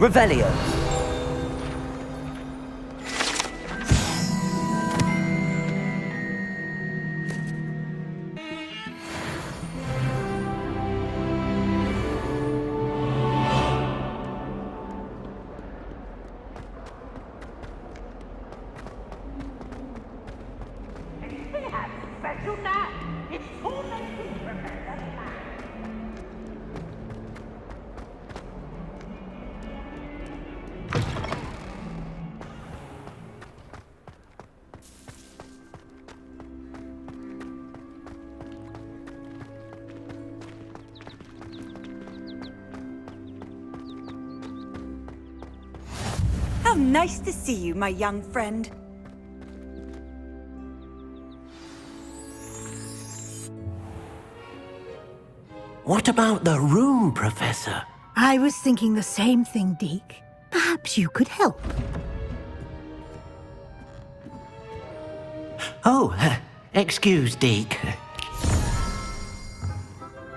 Revelio. How nice to see you, my young friend. What about the room, Professor? I was thinking the same thing, Deke. Perhaps you could help. Oh, excuse, Deke.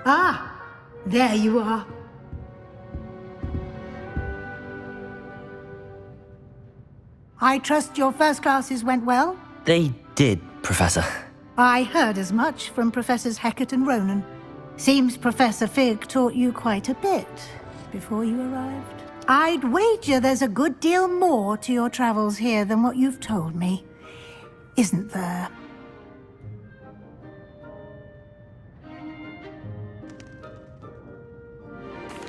Ah, there you are. I trust your first classes went well? They did, Professor. I heard as much from Professors Hecat and Ronen. Seems Professor Fig taught you quite a bit before you arrived. I'd wager there's a good deal more to your travels here than what you've told me, isn't there?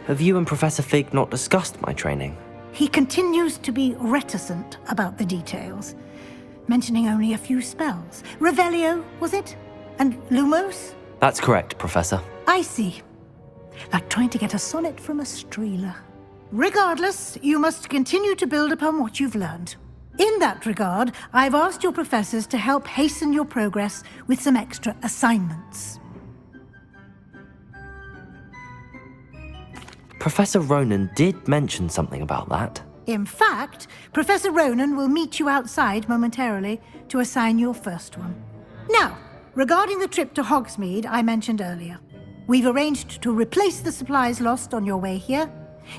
Have you and Professor Fig not discussed my training? He continues to be reticent about the details, mentioning only a few spells. Revelio, was it? And Lumos? That's correct, Professor. I see. Like trying to get a sonnet from a streeler. Regardless, you must continue to build upon what you've learned. In that regard, I've asked your professors to help hasten your progress with some extra assignments. Professor Ronen did mention something about that. In fact, Professor Ronen will meet you outside momentarily to assign your first one. Now, regarding the trip to Hogsmeade I mentioned earlier, we've arranged to replace the supplies lost on your way here,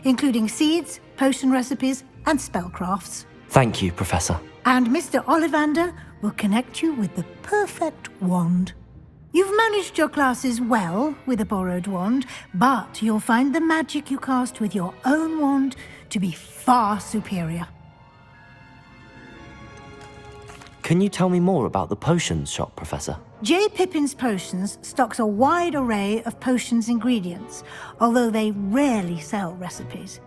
including seeds, potion recipes, and spellcrafts. Thank you, Professor. And Mr. Ollivander will connect you with the perfect wand. You've managed your classes well with a borrowed wand, but you'll find the magic you cast with your own wand to be far superior. Can you tell me more about the potions shop, Professor? J. Pippin's Potions stocks a wide array of potions ingredients, although they rarely sell recipes.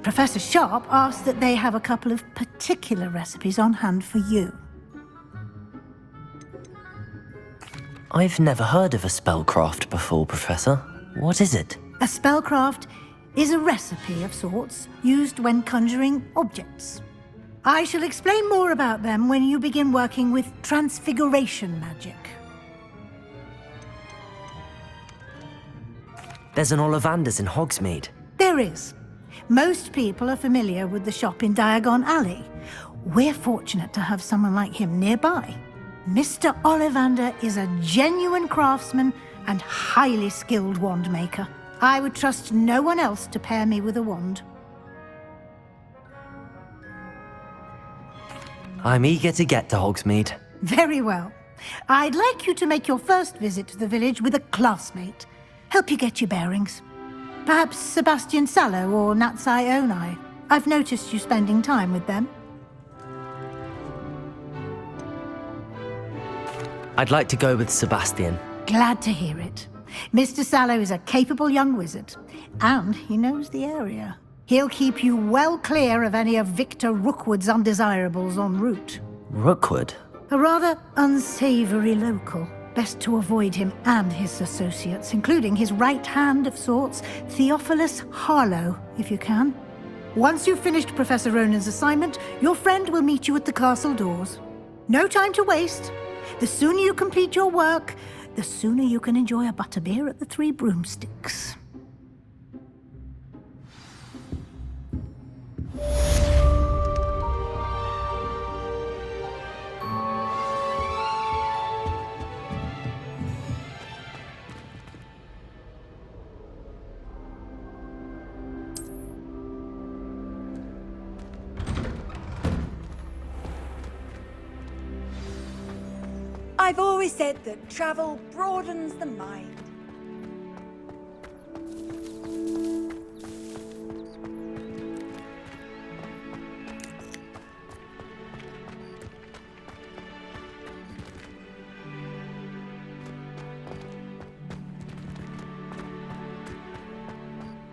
Professor Sharp asks that they have a couple of particular recipes on hand for you. I've never heard of a spellcraft before, Professor. What is it? A spellcraft is a recipe of sorts used when conjuring objects. I shall explain more about them when you begin working with transfiguration magic. There's an Ollivander's in Hogsmeade. There is. Most people are familiar with the shop in Diagon Alley. We're fortunate to have someone like him nearby. Mr. Ollivander is a genuine craftsman and highly skilled wand maker. I would trust no one else to pair me with a wand. I'm eager to get to Hogsmeade. Very well. I'd like you to make your first visit to the village with a classmate. Help you get your bearings. Perhaps Sebastian Sallow or Natsai Onai. I've noticed you spending time with them. I'd like to go with Sebastian. Glad to hear it. Mr. Sallow is a capable young wizard, and he knows the area. He'll keep you well clear of any of Victor Rookwood's undesirables en route. Rookwood? A rather unsavory local. Best to avoid him and his associates, including his right hand of sorts, Theophilus Harlow, if you can. Once you've finished Professor Ronen's assignment, your friend will meet you at the castle doors. No time to waste. The sooner you complete your work, the sooner you can enjoy a butterbeer at the Three Broomsticks. I've always said that travel broadens the mind.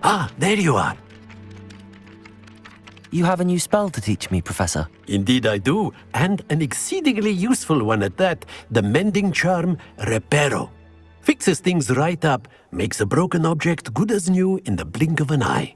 Ah, there you are. You have a new spell to teach me, Professor. Indeed I do, and an exceedingly useful one at that. The mending charm, Reparo. Fixes things right up, makes a broken object good as new in the blink of an eye.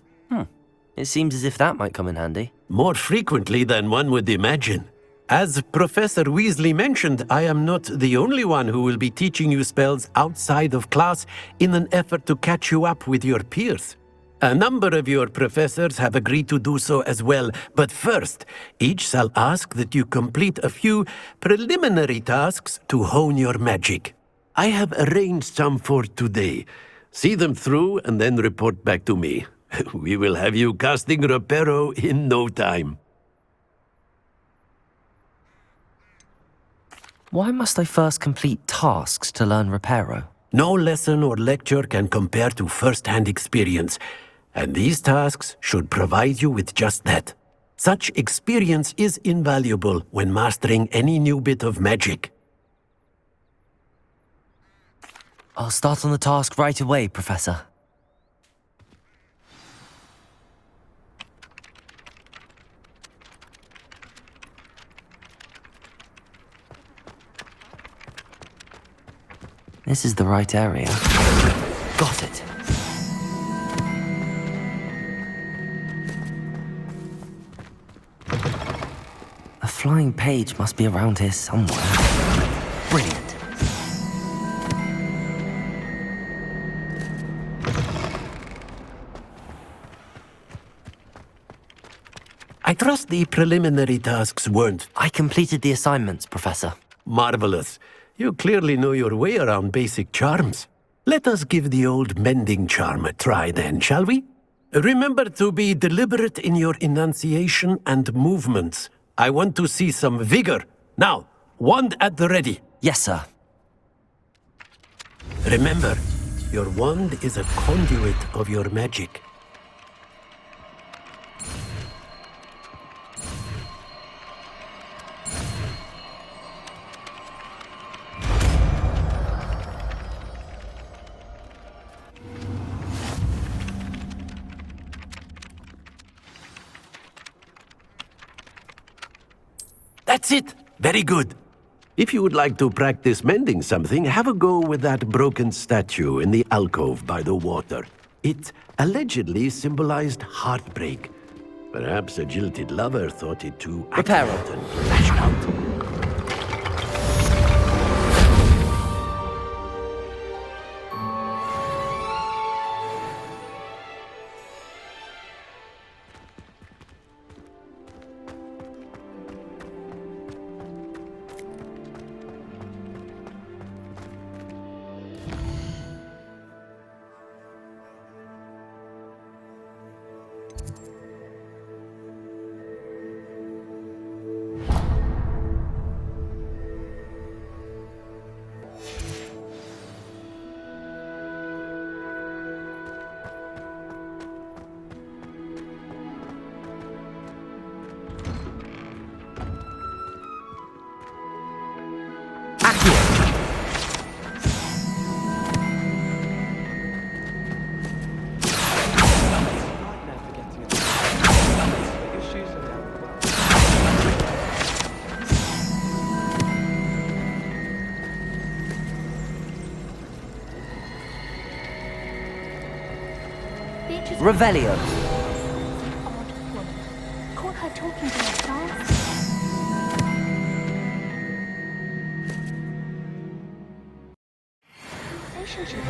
It seems as if that might come in handy. More frequently than one would imagine. As Professor Weasley mentioned, I am not the only one who will be teaching you spells outside of class in an effort to catch you up with your peers. A number of your professors have agreed to do so as well, but first, each shall ask that you complete a few preliminary tasks to hone your magic. I have arranged some for today. See them through and then report back to me. We will have you casting Reparo in no time. Why must I first complete tasks to learn Reparo? No lesson or lecture can compare to first-hand experience, and these tasks should provide you with just that. Such experience is invaluable when mastering any new bit of magic. I'll start on the task right away, Professor. This is the right area. Got it. A flying page must be around here somewhere. Brilliant. I trust the preliminary tasks weren't I completed the assignments, Professor. marvelous. You clearly know your way around basic charms. Let us give the old mending charm a try then, shall we? Remember to be deliberate in your enunciation and movements. I want to see some vigor. Now, wand at the ready. Yes, sir. Remember, your wand is a conduit of your magic. That's it! Very good. If you would like to practice mending something, have a go with that broken statue in the alcove by the water. It allegedly symbolized heartbreak. Perhaps a jilted lover thought it too accurate and lashed out. Revelio. Odd woman. Caught her talking to her class. Relationship.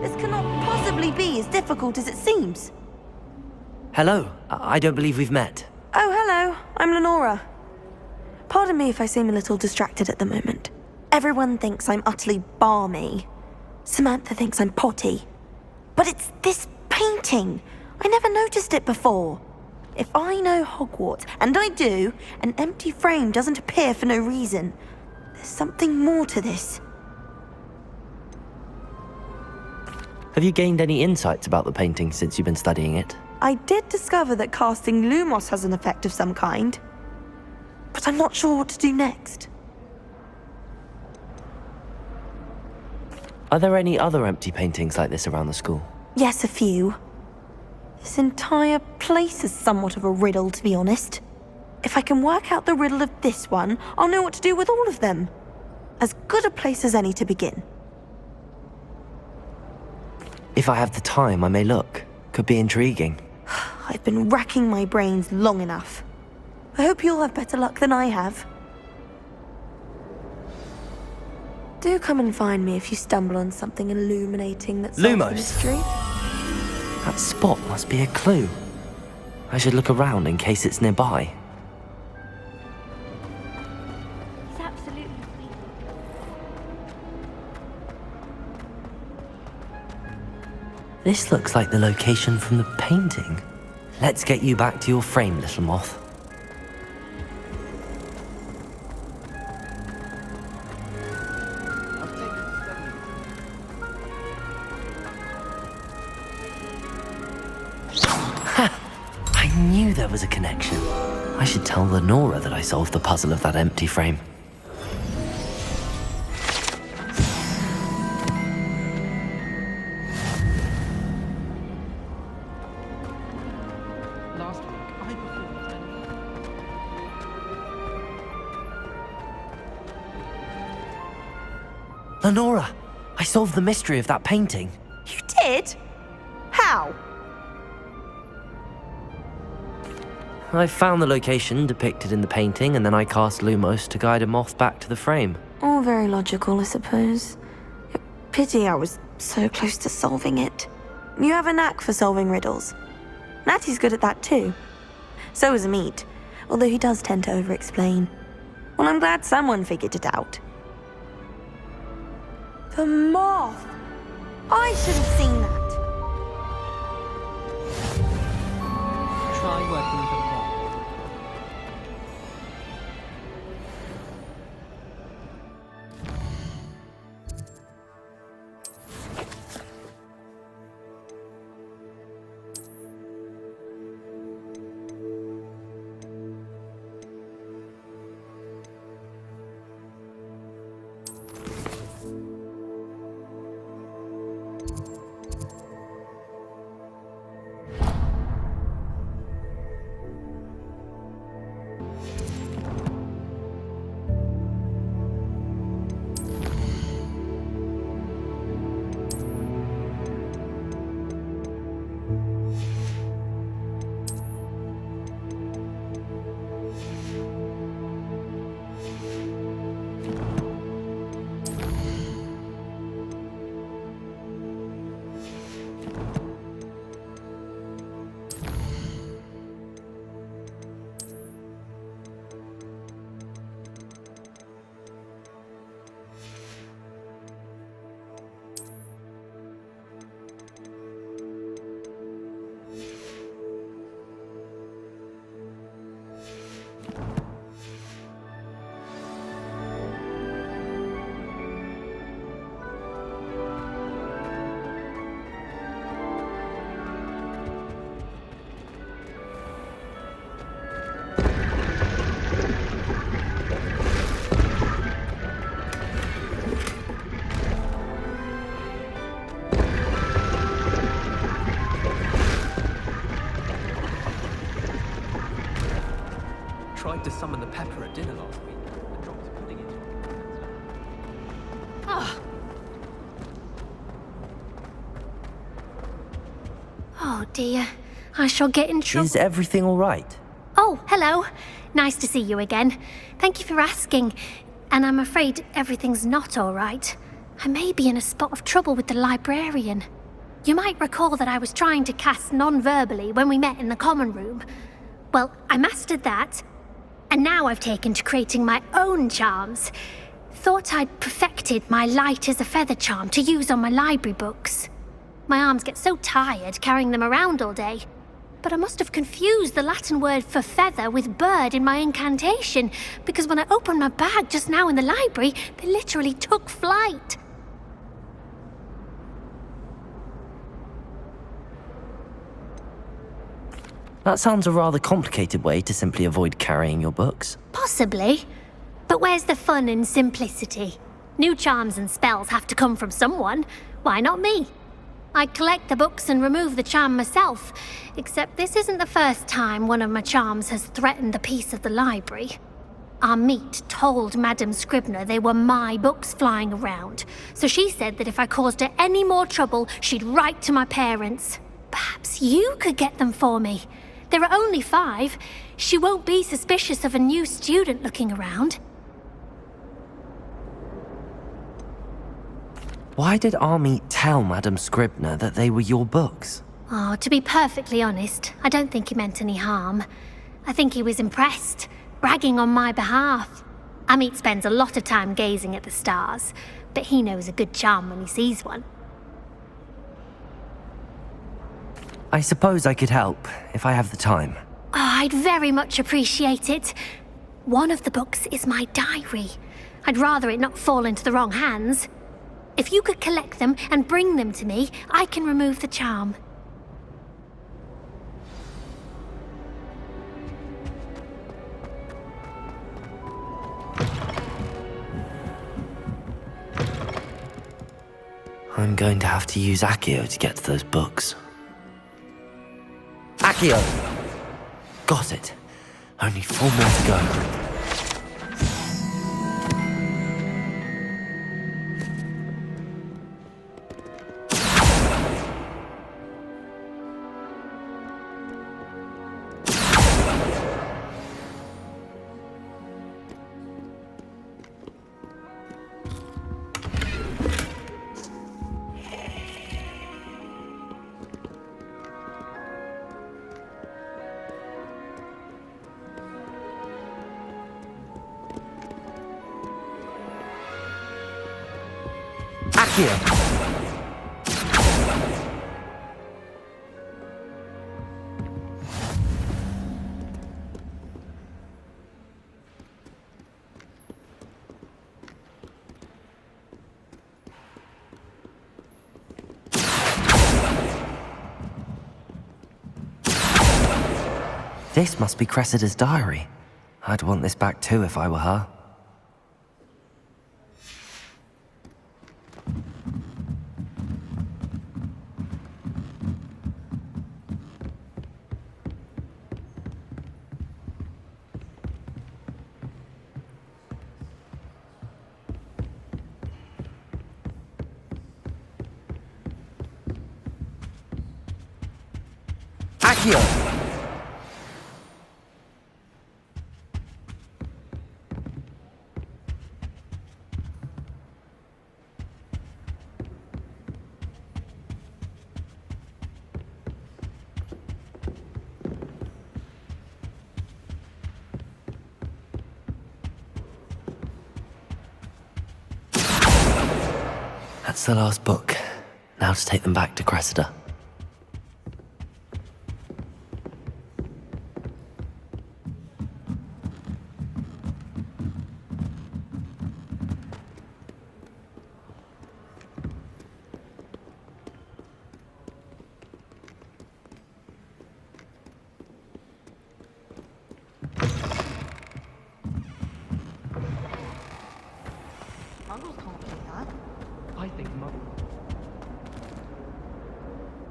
This cannot possibly be as difficult as it seems. Hello. I don't believe we've met. Oh, hello. I'm Lenora. Pardon me if I seem a little distracted at the moment. Everyone thinks I'm utterly balmy. Samantha thinks I'm potty. But it's this painting. I never noticed it before. If I know Hogwarts, and I do, an empty frame doesn't appear for no reason. There's something more to this. Have you gained any insights about the painting since you've been studying it? I did discover that casting Lumos has an effect of some kind, but I'm not sure what to do next. Are there any other empty paintings like this around the school? Yes, a few. This entire place is somewhat of a riddle, to be honest. If I can work out the riddle of this one, I'll know what to do with all of them. As good a place as any to begin. If I have the time, I may look. Could be intriguing. I've been racking my brains long enough. I hope you'll have better luck than I have. Do come and find me if you stumble on something illuminating that solves the Lumos. mystery. That spot must be a clue. I should look around in case it's nearby. He's absolutely sweet. This looks like the location from the painting. Let's get you back to your frame, little moth. I knew there was a connection. I should tell Lenora that I solved the puzzle of that empty frame. Lenora, I solved the mystery of that painting. You did? How? I found the location depicted in the painting, and then I cast Lumos to guide a moth back to the frame. All very logical, I suppose. Pity I was so close to solving it. You have a knack for solving riddles. Natty's good at that too. So is Meat, although he does tend to over-explain. Well, I'm glad someone figured it out. The moth! I should have seen that. Try working with a moth. Tried to summon the pepper at dinner last week and dropped the pudding into it. Oh dear, I shall get in trouble. Is everything all right? Oh, hello. Nice to see you again. Thank you for asking. And I'm afraid everything's not all right. I may be in a spot of trouble with the librarian. You might recall that I was trying to cast non-verbally when we met in the common room. Well, I mastered that. And now I've taken to creating my own charms. Thought I'd perfected my light as a feather charm to use on my library books. My arms get so tired carrying them around all day. but I must have confused the Latin word for feather with bird in my incantation, because when I opened my bag just now in the library, they literally took flight. That sounds a rather complicated way to simply avoid carrying your books. Possibly. But where's the fun in simplicity? New charms and spells have to come from someone. Why not me? I collect the books and remove the charm myself, except this isn't the first time one of my charms has threatened the peace of the library. Our meet told Madame Scribner they were my books flying around, so she said that if I caused her any more trouble, she'd write to my parents. Perhaps you could get them for me. There are only 5. She won't be suspicious of a new student looking around. Why did Army tell Madame Scribner that they were your books? Oh, to be perfectly honest, I don't think he meant any harm. I think he was impressed, bragging on my behalf. Amit spends a lot of time gazing at the stars, but he knows a good charm when he sees one. I suppose I could help, if I have the time. Oh, I'd very much appreciate it. One of the books is my diary. I'd rather it not fall into the wrong hands. If you could collect them and bring them to me, I can remove the charm. I'm going to have to use Accio to get to those books. Accio! Got it. Only 4 more to go. Accio! This must be Cressida's diary. I'd want this back too if I were her. Accio! That's the last book. Now to take them back to Cressida.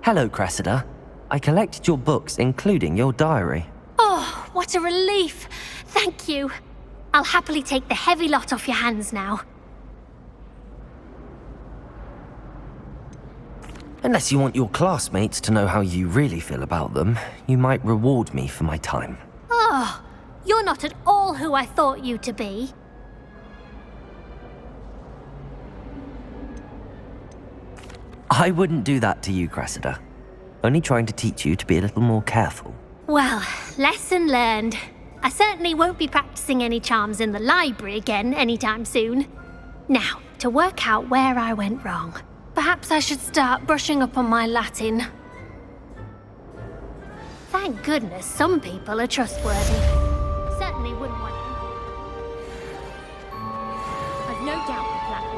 Hello, Cressida. I collected your books, including your diary. Oh, what a relief! Thank you. I'll happily take the heavy lot off your hands now. Unless you want your classmates to know how you really feel about them, you might reward me for my time. Oh, you're not at all who I thought you to be. I wouldn't do that to you, Cressida. Only trying to teach you to be a little more careful. Well, lesson learned. I certainly won't be practicing any charms in the library again anytime soon. Now, to work out where I went wrong. Perhaps I should start brushing up on my Latin. Thank goodness some people are trustworthy. Certainly wouldn't want them. I've no doubt the plan.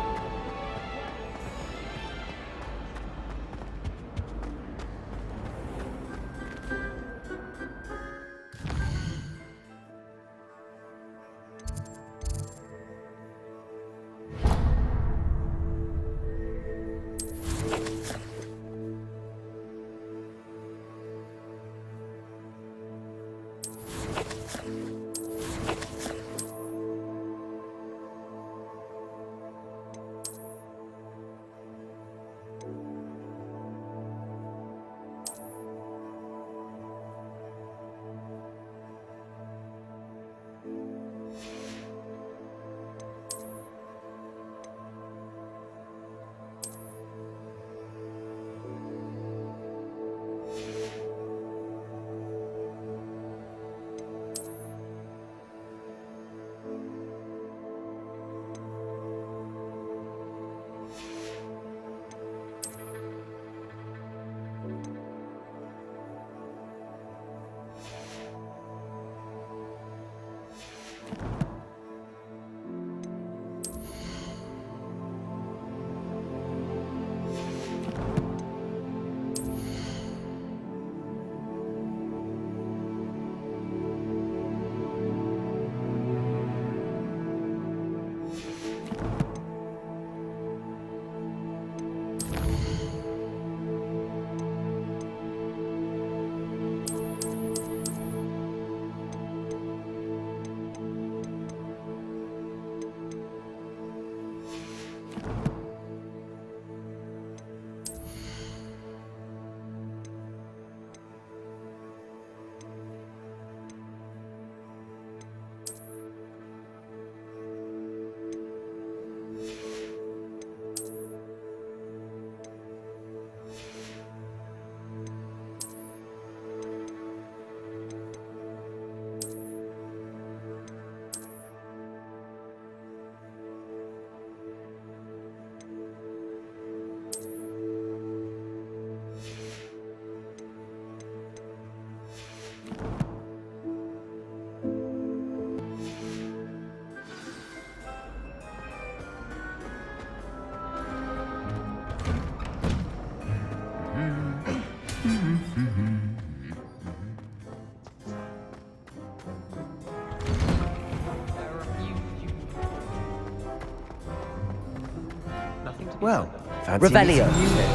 Well, fancy Revelio. meeting you then.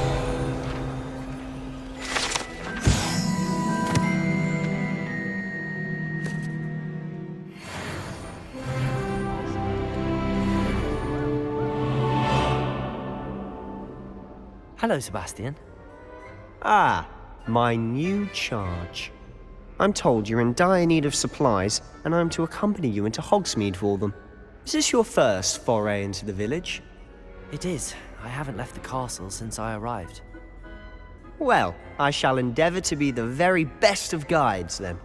Hello, Sebastian. Ah, my new charge. I'm told you're in dire need of supplies, and I'm to accompany you into Hogsmeade for them. Is this your first foray into the village? It is. I haven't left the castle since I arrived. Well, I shall endeavour to be the very best of guides, then.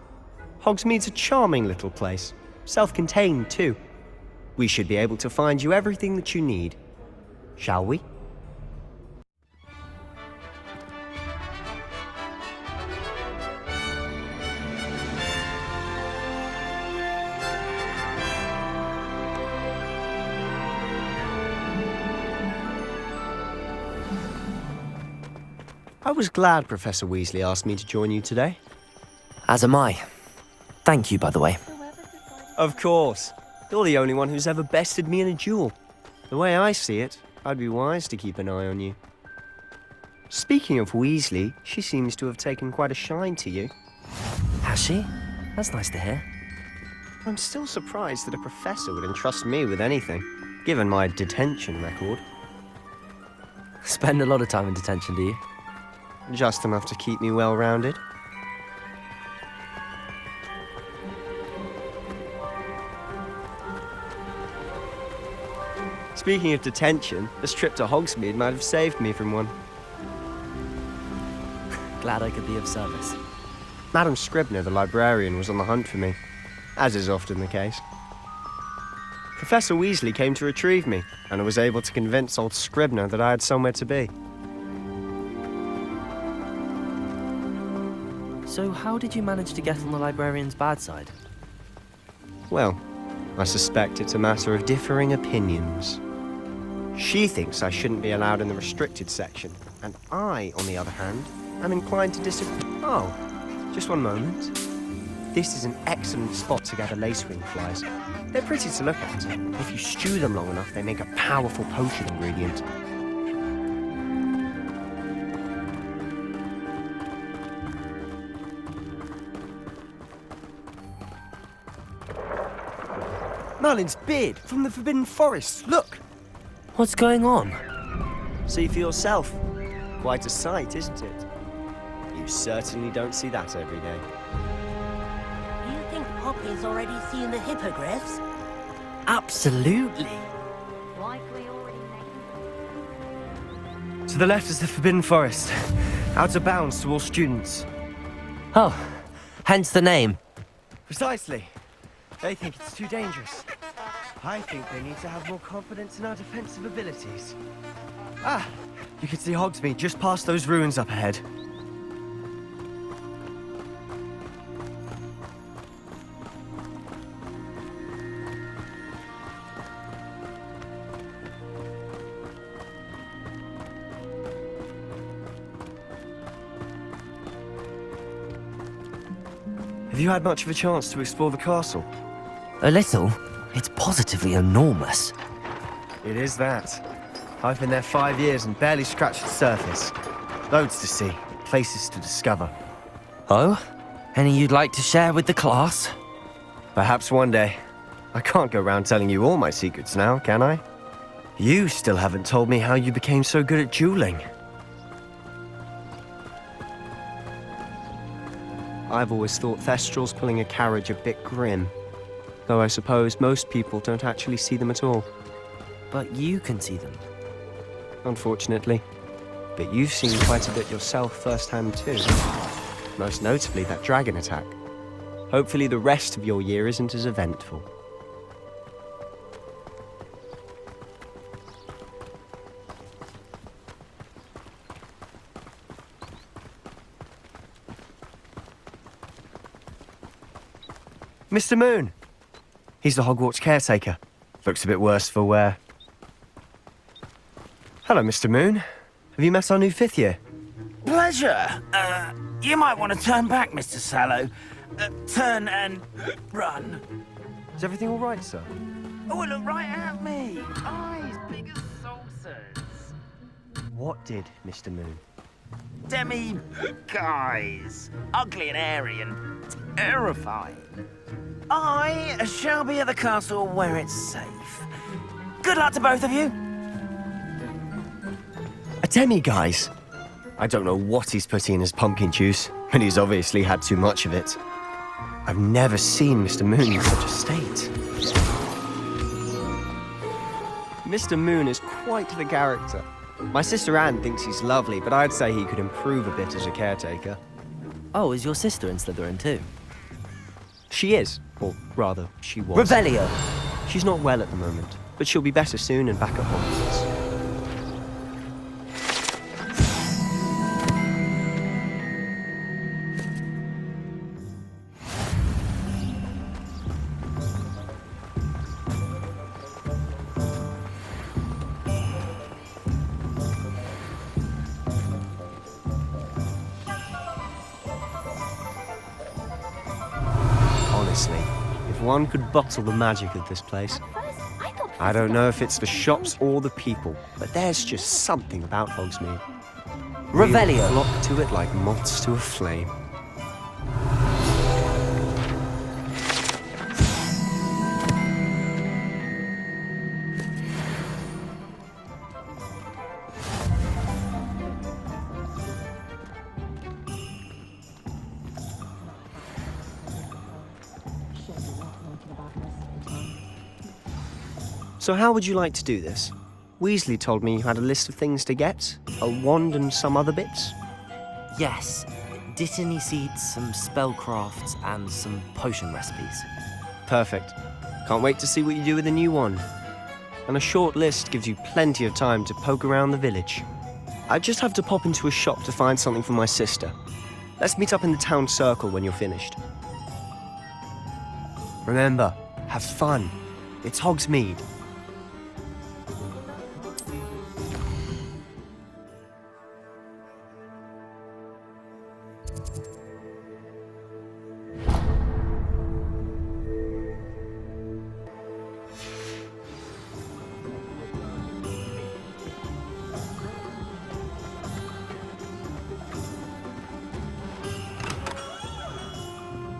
Hogsmeade's a charming little place, self-contained too. We should be able to find you everything that you need. Shall we? I was glad Professor Weasley asked me to join you today. As am I. Thank you, by the way. Of course. You're the only one who's ever bested me in a duel. The way I see it, I'd be wise to keep an eye on you. Speaking of Weasley, she seems to have taken quite a shine to you. Has she? That's nice to hear. I'm still surprised that a professor would entrust me with anything, given my detention record. Spend a lot of time in detention, do you? Just enough to keep me well-rounded. Speaking of detention, this trip to Hogsmeade might have saved me from one. Glad I could be of service. Madam Scribner, the librarian, was on the hunt for me, as is often the case. Professor Weasley came to retrieve me, and I was able to convince old Scribner that I had somewhere to be. So how did you manage to get on the librarian's bad side? Well, I suspect it's a matter of differing opinions. She thinks I shouldn't be allowed in the restricted section, and I, on the other hand, am inclined to disagree. Oh, just one moment. This is an excellent spot to gather lacewing flies. They're pretty to look at. If you stew them long enough, they make a powerful potion ingredient. Merlin's beard from the Forbidden Forest. Look! What's going on? See for yourself. Quite a sight, isn't it? You certainly don't see that every day. You think Poppy's already seen the hippogriffs? Absolutely. Like we already made. To the left is the Forbidden Forest. Out of bounds to all students. Oh, hence the name. Precisely. They think it's too dangerous. I think they need to have more confidence in our defensive abilities. Ah, you can see Hogsmeade just past those ruins up ahead. Have you had much of a chance to explore the castle? A little. It's positively enormous. It is that. I've been there 5 years and barely scratched the surface. Loads to see, places to discover. Oh? Any you'd like to share with the class? Perhaps one day. I can't go around telling you all my secrets now, can I? You still haven't told me how you became so good at dueling. I've always thought Thestrals pulling a carriage a bit grim. Though I suppose most people don't actually see them at all. But you can see them. Unfortunately. But you've seen quite a bit yourself firsthand too. Most notably that dragon attack. Hopefully the rest of your year isn't as eventful. Mr. Moon! He's the Hogwarts caretaker. Looks a bit worse for wear. Hello, Mr. Moon. Have you met our new 5th year? Pleasure. You might want to turn back, Mr. Sallow. Turn and run. Is everything all right, sir? Oh, look right at me. Eyes big as saucers. What did, Mr. Moon? Demiguise. Ugly and airy and terrifying. I shall be at the castle where it's safe. Good luck to both of you. A Demiguise? I don't know what he's putting in his pumpkin juice, and he's obviously had too much of it. I've never seen Mr. Moon in such a state. Mr. Moon is quite the character. My sister Anne thinks he's lovely, but I'd say he could improve a bit as a caretaker. Oh, is your sister in Slytherin too? She is, or rather, she was. Revelio! She's not well at the moment, but she'll be better soon and back at Hogwarts. Honestly, if one could bottle the magic of this place. I don't know if it's the shops or the people, but there's just something about Hogsmeade. Revelio! We flock to it like moths to a flame. So how would you like to do this? Weasley told me you had a list of things to get, a wand and some other bits. Yes. Dittany seeds, some spellcrafts, and some potion recipes. Perfect. Can't wait to see what you do with the new wand. And a short list gives you plenty of time to poke around the village. I just have to pop into a shop to find something for my sister. Let's meet up in the town circle when you're finished. Remember, have fun. It's Hogsmeade.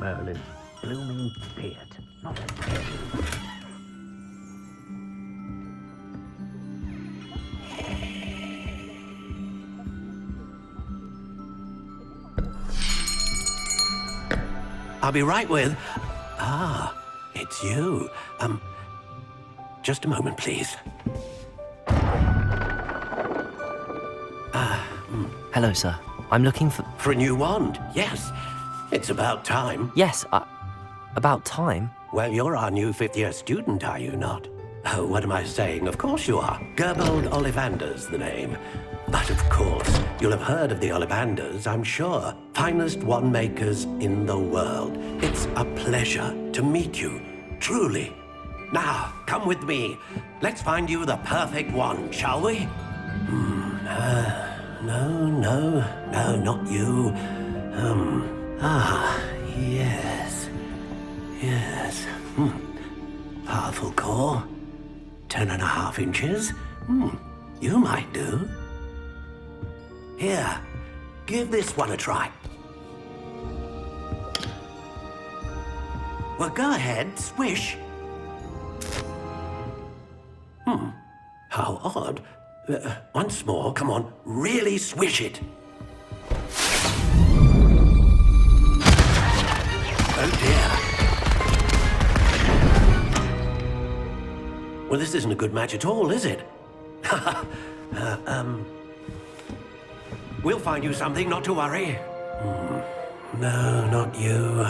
Merlin, blooming beard, not a beard. I'll be right with... Ah, it's you. Just a moment, please. Hello, sir. I'm looking for... For a new wand, yes. It's about time. Yes, about time. Well, you're our new fifth-year student, are you not? Oh, what am I saying? Of course you are. Gerbold Ollivander's the name. But of course, you'll have heard of the Ollivanders, I'm sure. Finest wand makers in the world. It's a pleasure to meet you, truly. Now, come with me. Let's find you the perfect wand, shall we? No, not you. Yes. Powerful core. 10.5 inches. You might do. Here, give this one a try. Well, go ahead, swish. How odd. Once more, come on, really swish it. Oh dear. Well, this isn't a good match at all, is it? We'll find you something, not to worry. No, not you.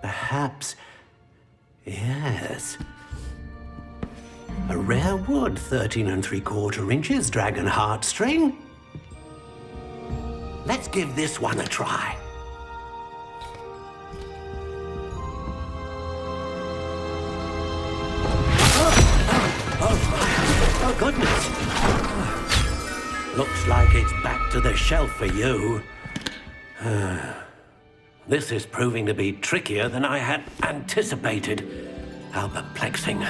Perhaps... Yes. A rare wood, 13 3/4 inches, dragon heartstring. Let's give this one a try. Oh, goodness. Looks like it's back to the shelf for you. This is proving to be trickier than I had anticipated. How perplexing.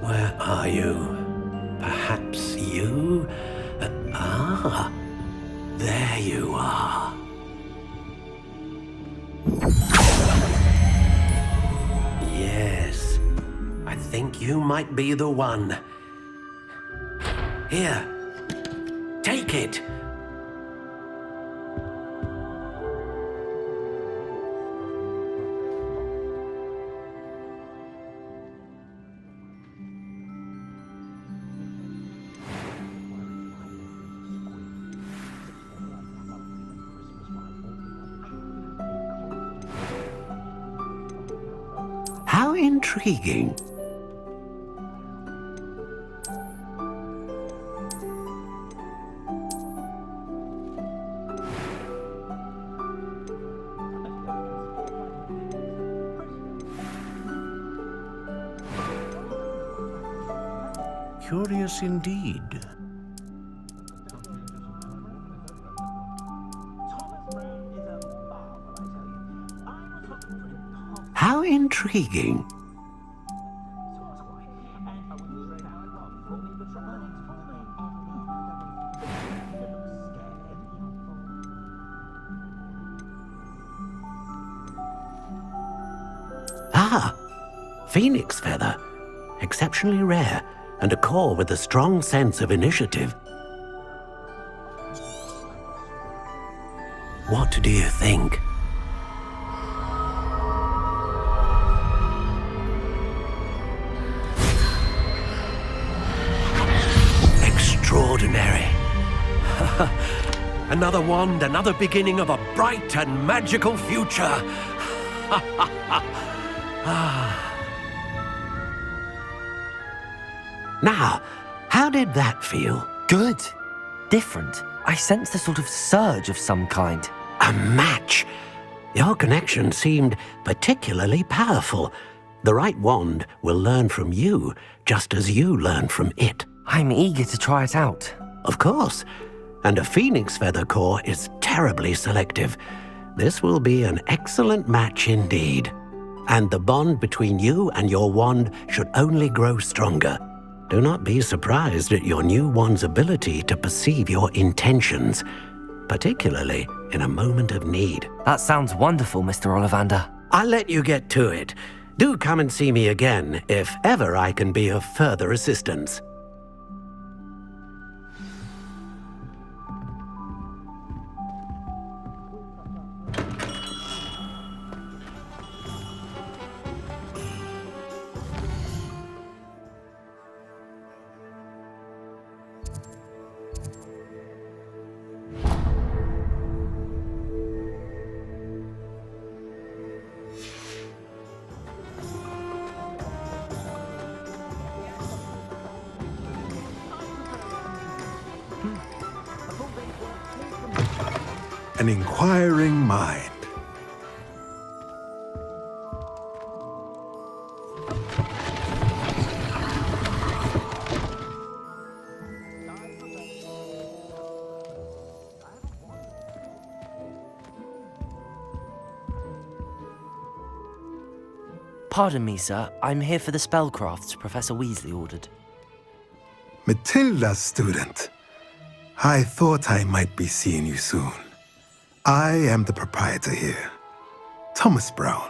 Where are you? Perhaps you? There you are. Yes, I think you might be the one. Here, take it. How intriguing. Curious indeed. How intriguing. Phoenix feather. Exceptionally rare, and a core with a strong sense of initiative. What do you think? Extraordinary. Another wand, another beginning of a bright and magical future. Now, how did that feel? Good. different. I sensed a sort of surge of some kind. A match! Your connection seemed particularly powerful. The right wand will learn from you, just as you learn from it. I'm eager to try it out. Of course. And a phoenix feather core is terribly selective. This will be an excellent match indeed. And the bond between you and your wand should only grow stronger. Do not be surprised at your new wand's ability to perceive your intentions, particularly in a moment of need. That sounds wonderful, Mr. Ollivander. I'll let you get to it. Do come and see me again if ever I can be of further assistance. An inquiring mind. Pardon me, sir. I'm here for the spellcrafts Professor Weasley ordered. Matilda's student. I thought I might be seeing you soon. I am the proprietor here, Thomas Brown.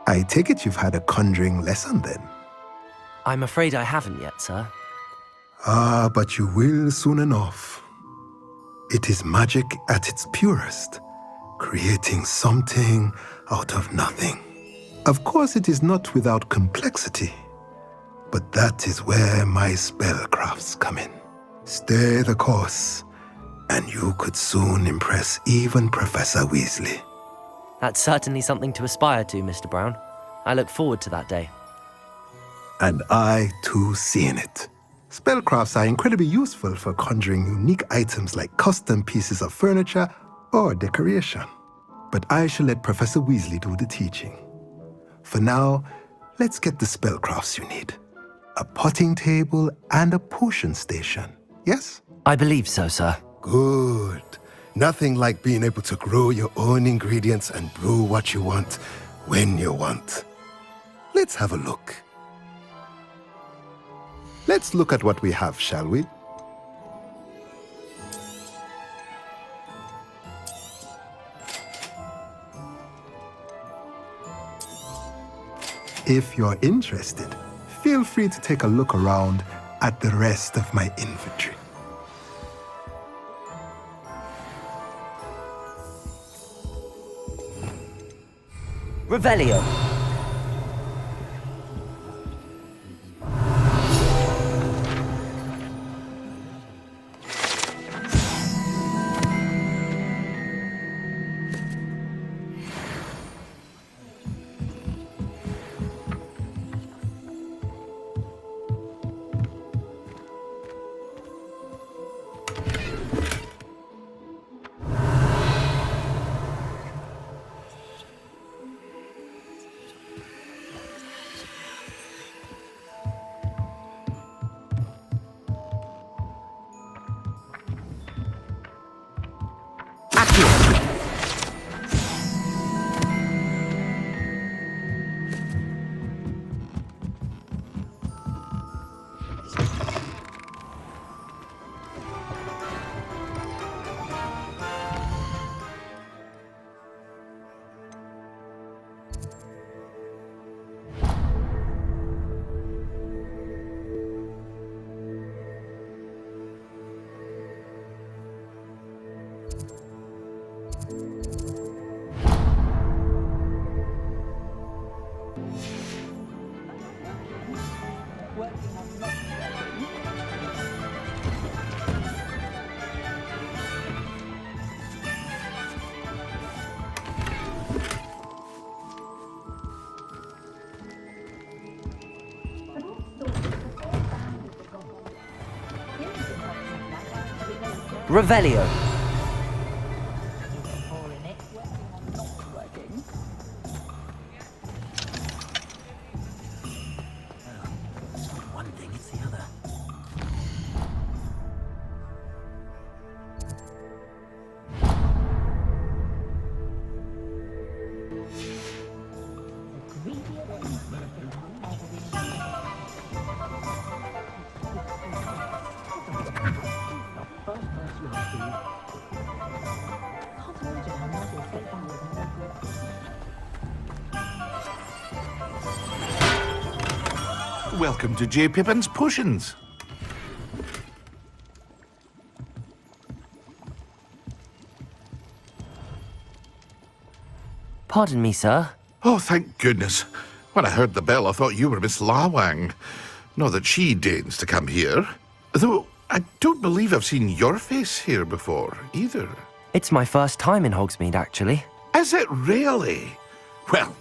I take it you've had a conjuring lesson then? I'm afraid I haven't yet, sir. Ah, but you will soon enough. It is magic at its purest, creating something out of nothing. Of course, it is not without complexity, but that is where my spellcrafts come in. Stay the course, and you could soon impress even Professor Weasley. That's certainly something to aspire to, Mr. Brown. I look forward to that day. And I, too, seeing it. Spellcrafts are incredibly useful for conjuring unique items like custom pieces of furniture or decoration. But I shall let Professor Weasley do the teaching. For now, let's get the spellcrafts you need. A potting table and a potion station, yes? I believe so, sir. Good. Nothing like being able to grow your own ingredients and brew what you want when you want. Let's have a look. Let's look at what we have, shall we? If you're interested, feel free to take a look around at the rest of my inventory. Revelio. Revelio. One thing, it's the other. Welcome to J. Pippin's Potions. Pardon me, sir. Oh, thank goodness. When I heard the bell, I thought you were Miss Lawang. Not that she deigns to come here. Though I don't believe I've seen your face here before, either. It's my first time in Hogsmeade, actually. Is it really? Well,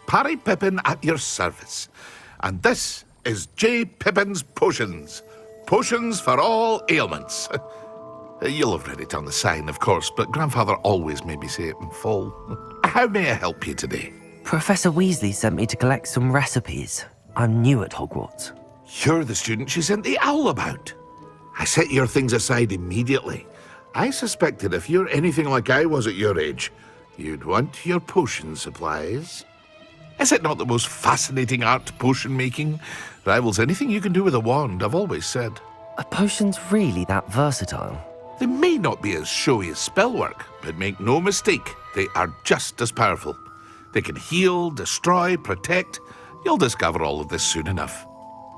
Parry Pippin at your service. And this is J. Pippin's Potions. Potions for all ailments. You'll have read it on the sign, of course, but Grandfather always made me say it in full. How may I help you today? Professor Weasley sent me to collect some recipes. I'm new at Hogwarts. You're the student she sent the owl about. I set your things aside immediately. I suspected if you're anything like I was at your age, you'd want your potion supplies. Is it not the most fascinating art, potion making? Rivals anything you can do with a wand, I've always said. Are potions really that versatile? They may not be as showy as spellwork, but make no mistake, they are just as powerful. They can heal, destroy, protect. You'll discover all of this soon enough.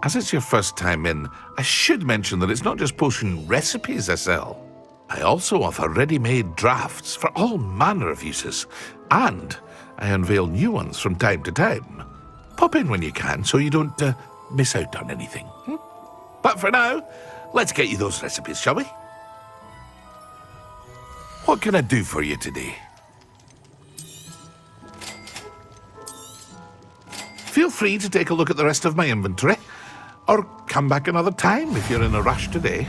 As it's your first time in, I should mention that it's not just potion recipes I sell. I also offer ready-made drafts for all manner of uses, and I unveil new ones from time to time. Pop in when you can so you don't miss out on anything. But for now, let's get you those recipes, shall we? What can I do for you today? Feel free to take a look at the rest of my inventory, or come back another time if you're in a rush today.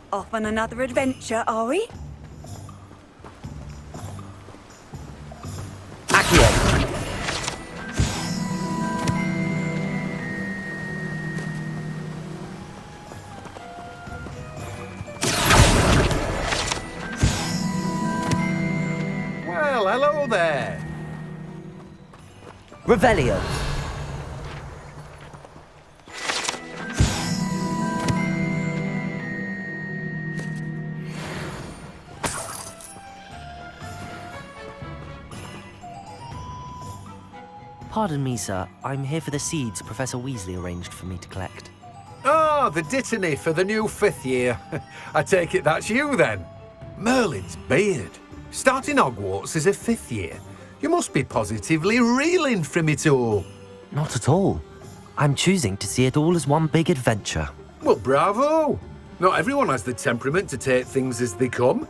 Off on another adventure, are we? Accio. Well, hello there. Revelio. Pardon me, sir. I'm here for the seeds Professor Weasley arranged for me to collect. Oh, the dittany for the new 5th year. I take it that's you, then. Merlin's beard. Starting Hogwarts as a 5th year. You must be positively reeling from it all. Not at all. I'm choosing to see it all as one big adventure. Well, bravo. Not everyone has the temperament to take things as they come.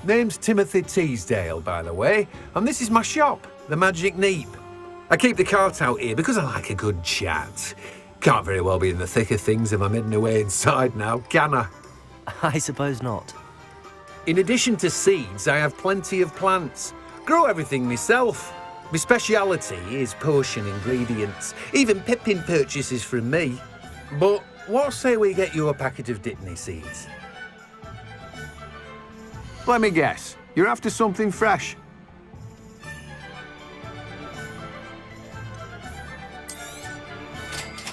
Name's Timothy Teasdale, by the way, and this is my shop, the Magic Neep. I keep the cart out here because I like a good chat. Can't very well be in the thick of things if I'm hidden away inside now, can I? I suppose not. In addition to seeds, I have plenty of plants. Grow everything myself. My speciality is potion ingredients. Even Pippin purchases from me. But what say we get you a packet of Dittany seeds? Let me guess. You're after something fresh.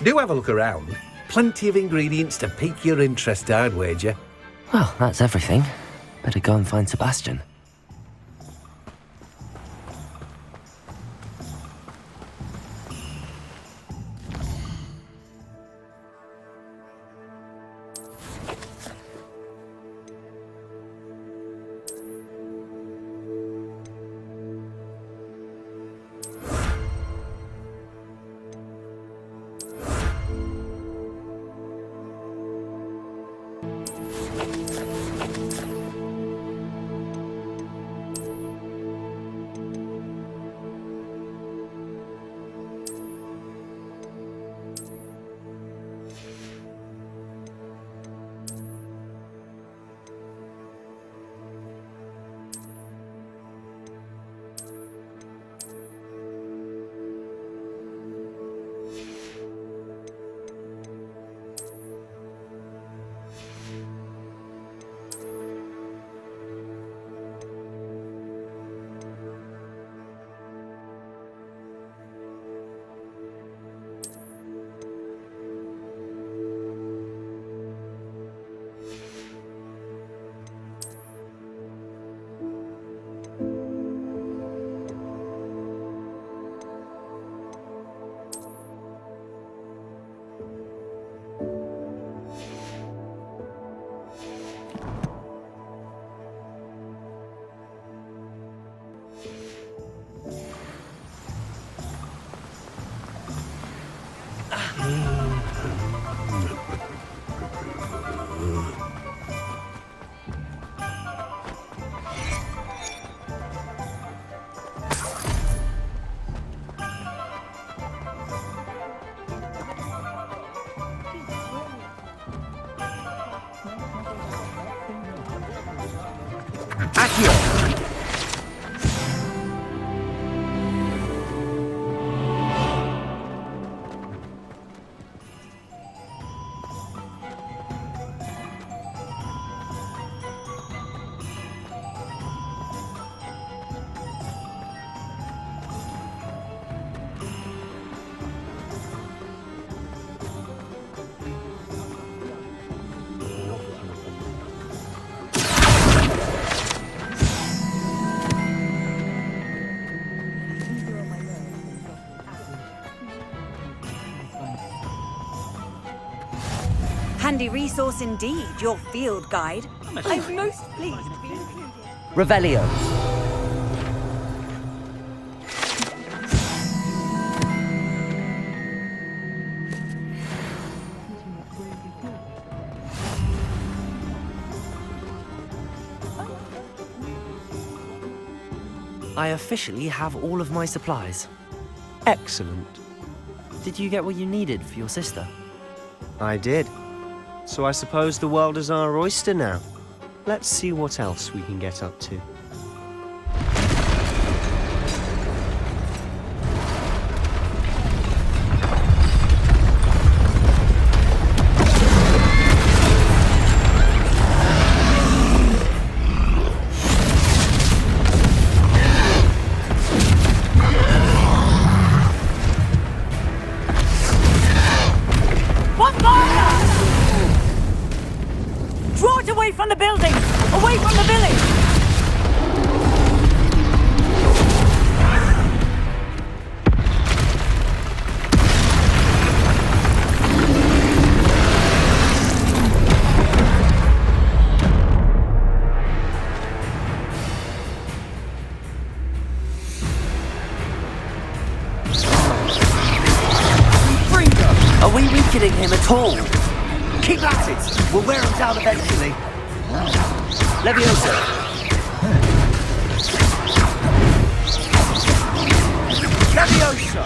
Do have a look around. Plenty of ingredients to pique your interest, I'd wager. Well, that's everything. Better go and find Sebastian. Accio! Handy resource indeed, your field guide. I'm most pleased to be included. Revelio. I officially have all of my supplies. Excellent. Did you get what you needed for your sister? I did. So I suppose the world is our oyster now. Let's see what else we can get up to. From the building! Away from the village! Are we weakening him at all? Keep at it! We'll wear him down eventually. Leviosa! Leviosa!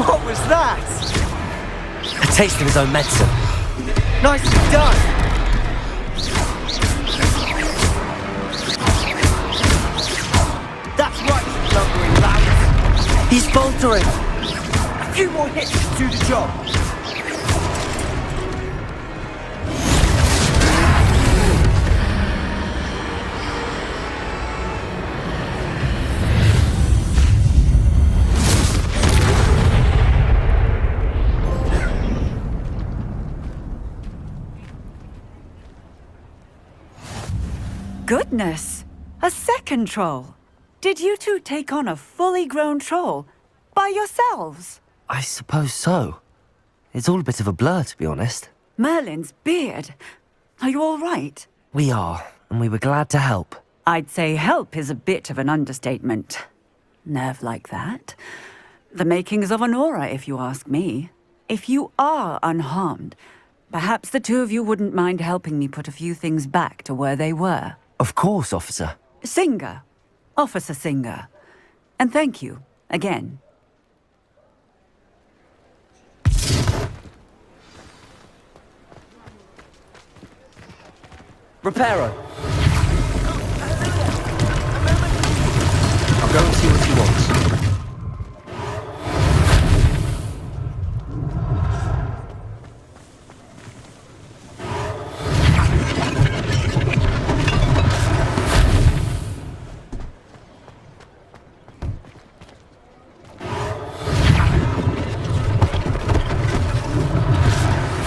What was that? A taste of his own medicine. Nicely done! That's right, you lumbering lout! He's faltering! A few more hits to do the job! Goodness! A second troll! Did you two take on a fully grown troll? By yourselves? I suppose so. It's all a bit of a blur, to be honest. Merlin's beard. Are you all right? We are, and we were glad to help. I'd say help is a bit of an understatement. Nerve like that. The makings of an aura, if you ask me. If you are unharmed, perhaps the two of you wouldn't mind helping me put a few things back to where they were. Of course, officer. Singer. Officer Singer. And thank you, again. Reparo. I'll go and see what he wants.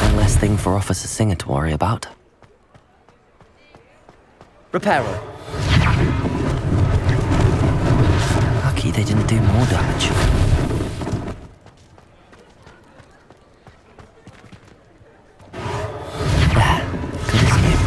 One less thing for Officer Singer to worry about. Reparo. Lucky they didn't do more damage. There, good as new.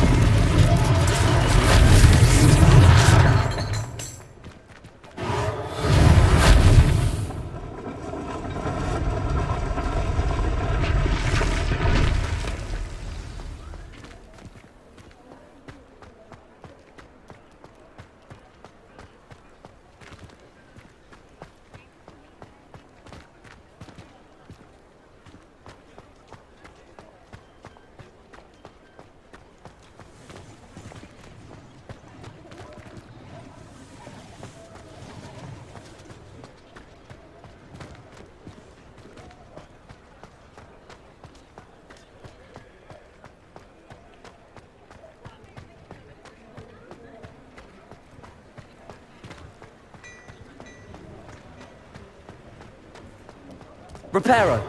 Reparo.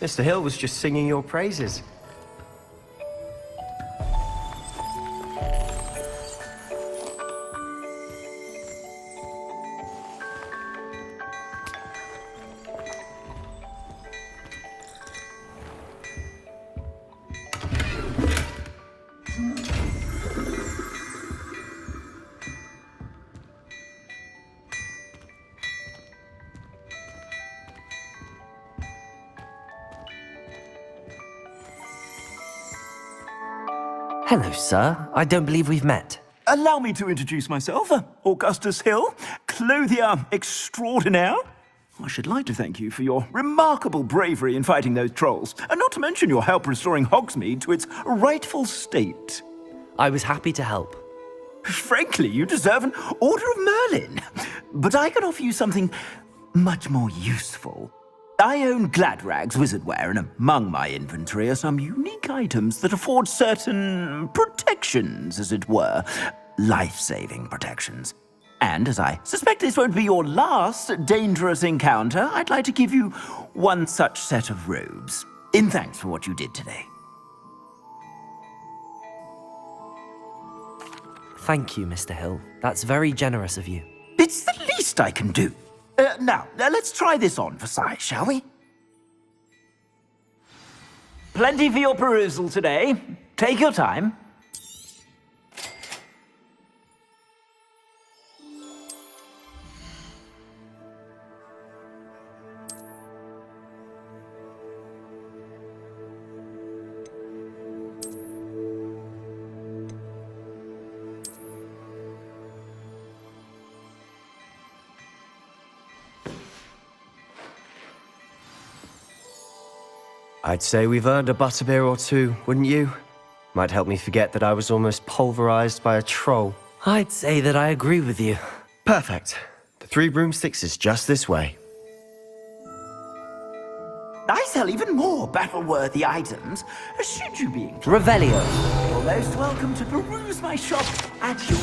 Mr. Hill was just singing your praises. Hello, sir. I don't believe we've met. Allow me to introduce myself, Augustus Hill, clothier extraordinaire. I should like to thank you for your remarkable bravery in fighting those trolls, and not to mention your help restoring Hogsmeade to its rightful state. I was happy to help. Frankly, you deserve an Order of Merlin. But I can offer you something much more useful. I own Gladrag's wizardware, and among my inventory are some unique items that afford certain protections, as it were. Life-saving protections. And as I suspect this won't be your last dangerous encounter, I'd like to give you one such set of robes, in thanks for what you did today. Thank you, Mr. Hill. That's very generous of you. It's the least I can do. Now, let's try this on for size, shall we? Plenty for your perusal today. Take your time. I'd say we've earned a butterbeer or two, wouldn't you? Might help me forget that I was almost pulverized by a troll. I'd say that I agree with you. Perfect. The 3 broomsticks is just this way. I sell even more battle-worthy items, should you be inclined. Revelio. You're most welcome to peruse my shop at your